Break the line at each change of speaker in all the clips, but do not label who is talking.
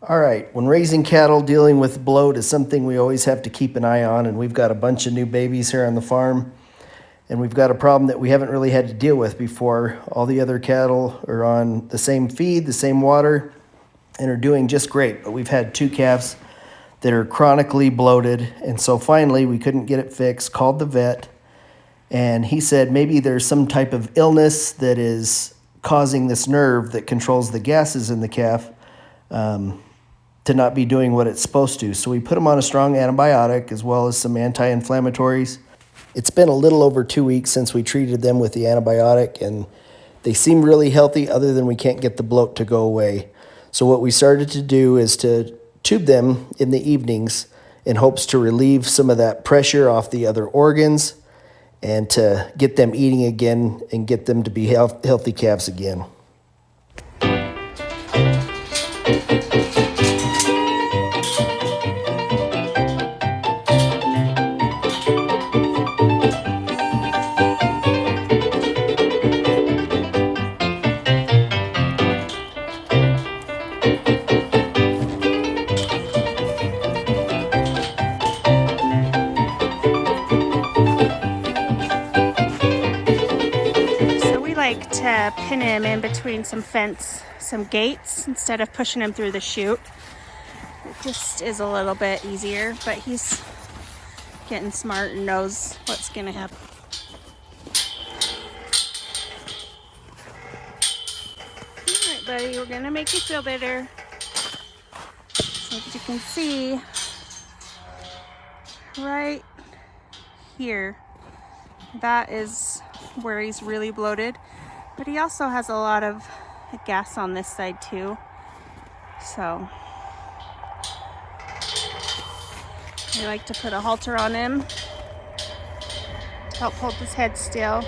All right, when raising cattle, dealing with bloat is something we always have to keep an eye on, and we've got a bunch of new babies here on the farm, and we've got a problem that we haven't really had to deal with before. All the other cattle are on the same feed, the same water, and are doing just great, but we've had 2 calves that are chronically bloated, and so finally we couldn't get it fixed, called the vet, and he said maybe there's some type of illness that is causing this nerve that controls the gases in the calf to not be doing what it's supposed to. So we put them on a strong antibiotic as well as some anti-inflammatories. It's been a little over 2 weeks since we treated them with the antibiotic, and they seem really healthy other than we can't get the bloat to go away. So what we started to do is to tube them in the evenings in hopes to relieve some of that pressure off the other organs and to get them eating again and get them to be healthy calves again.
To pin him in between some gates instead of pushing him through the chute. It just is a little bit easier, but he's getting smart and knows what's gonna happen. All right, buddy, we're gonna make you feel better. So as you can see, right here, that is where he's really bloated. But he also has a lot of gas on this side too. So I like to put a halter on him to help hold his head still.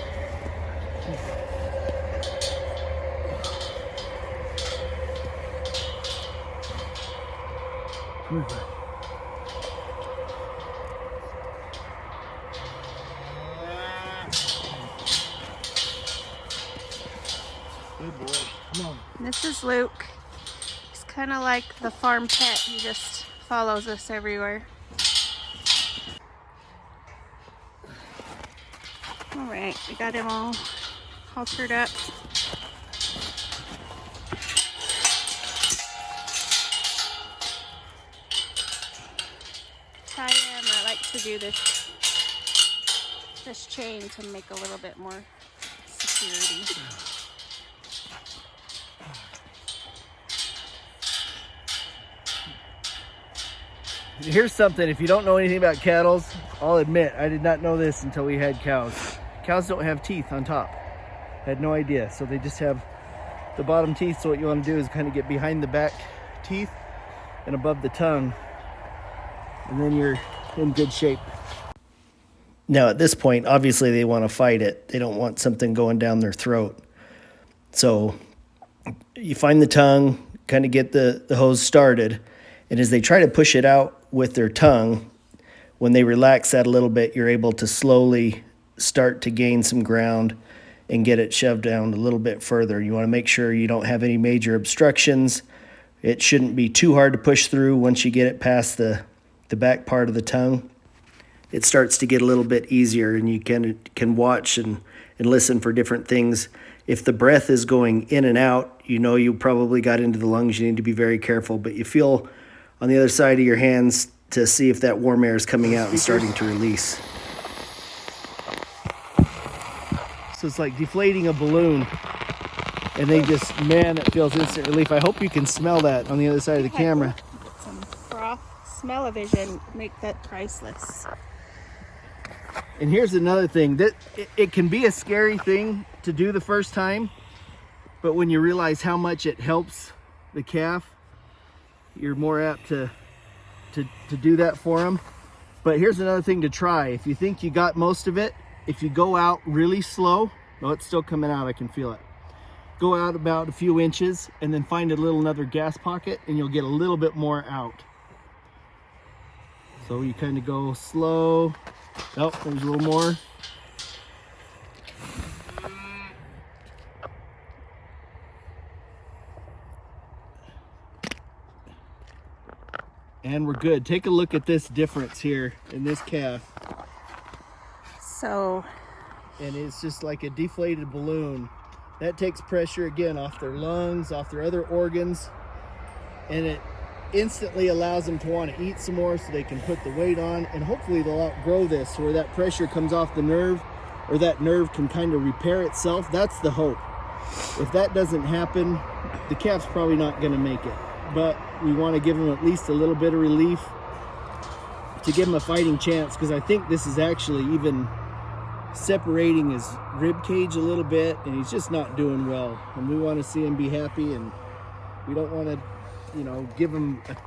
Good boy. Come on.
This is Luke. He's kind of like the farm pet. He just follows us everywhere. All right, we got him all haltered up. Tie him. I like to do this chain to make a little bit more security.
Here's something, if you don't know anything about cattle, I'll admit, I did not know this until we had cows. Cows don't have teeth on top. I had no idea. So they just have the bottom teeth. So what you want to do is kind of get behind the back teeth and above the tongue. And then you're in good shape. Now at this point, obviously they want to fight it. They don't want something going down their throat. So you find the tongue, kind of get the hose started. And as they try to push it out with their tongue, when they relax that a little bit, you're able to slowly start to gain some ground and get it shoved down a little bit further. You want to make sure you don't have any major obstructions. It shouldn't be too hard to push through. Once you get it past the back part of the tongue, it starts to get a little bit easier, and you can watch and listen for different things. If the breath is going in and out, you know you probably got into the lungs. You need to be very careful, but you feel on the other side of your hands to see if that warm air is coming out and starting to release. So it's like deflating a balloon, and they just, man, it feels instant relief. I hope you can smell that on the other side of the camera.
Some froth, smell-o-vision, make that priceless.
And here's another thing, that it can be a scary thing to do the first time, but when you realize how much it helps the calf, you're more apt to do that for them. But here's another thing to try. If you think you got most of it, if you go out really slow, no, it's still coming out, I can feel it. go out about a few inches and then find another gas pocket, and you'll get a little bit more out. So you kind of go slow. Oh, there's a little more. And we're good. Take a look at this difference here in this calf.
So,
and it's just like a deflated balloon. That takes pressure again off their lungs, off their other organs, and it instantly allows them to want to eat some more so they can put the weight on, and hopefully they'll outgrow this where that pressure comes off the nerve, or that nerve can kind of repair itself. That's the hope. If that doesn't happen, the calf's probably not going to make it, but we want to give them at least a little bit of relief to give him a fighting chance, because I think this is actually even separating his rib cage a little bit, and he's just not doing well, and we want to see him be happy, and we don't want to, you know, give him a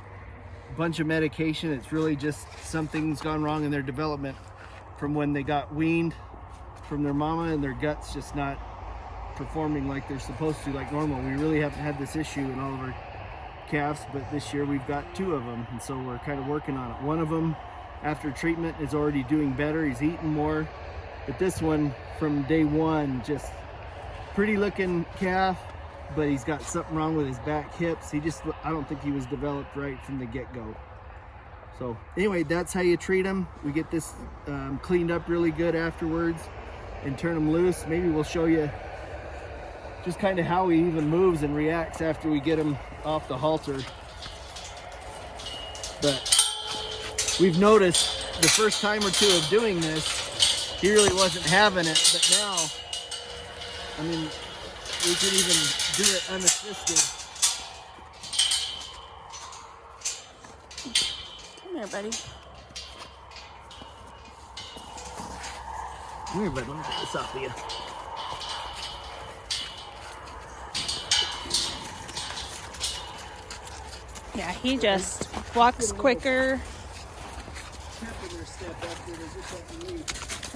bunch of medication. It's really just something's gone wrong in their development from when they got weaned from their mama, and their guts just not performing like they're supposed to, like normal. We really haven't had this issue in all of our calves, but this year we've got 2 of them, and so we're kind of working on it. One of them after treatment is already doing better. He's eating more. But this one from day 1, just pretty looking calf, but he's got something wrong with his back hips. I don't think he was developed right from the get-go. So anyway, that's how you treat him. We get this cleaned up really good afterwards and turn him loose. Maybe we'll show you just kind of how he even moves and reacts after we get him off the halter. But we've noticed the first time or 2 of doing this, he really wasn't having it, but now, I mean, we can even do it unassisted.
come here, buddy.
Come here, bud, let me get this off of you.
Yeah, he just walks quicker,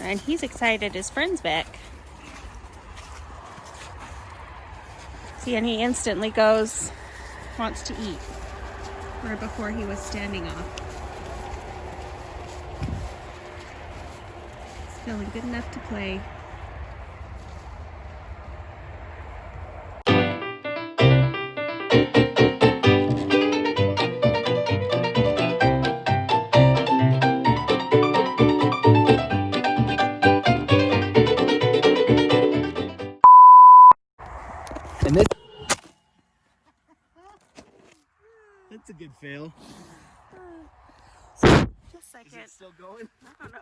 and he's excited his friend's back. See, and he instantly wants to eat, where before he was standing off. He's feeling good enough to play.
And this, that's a good fail.
Just a second.
Is it still going?
I don't know.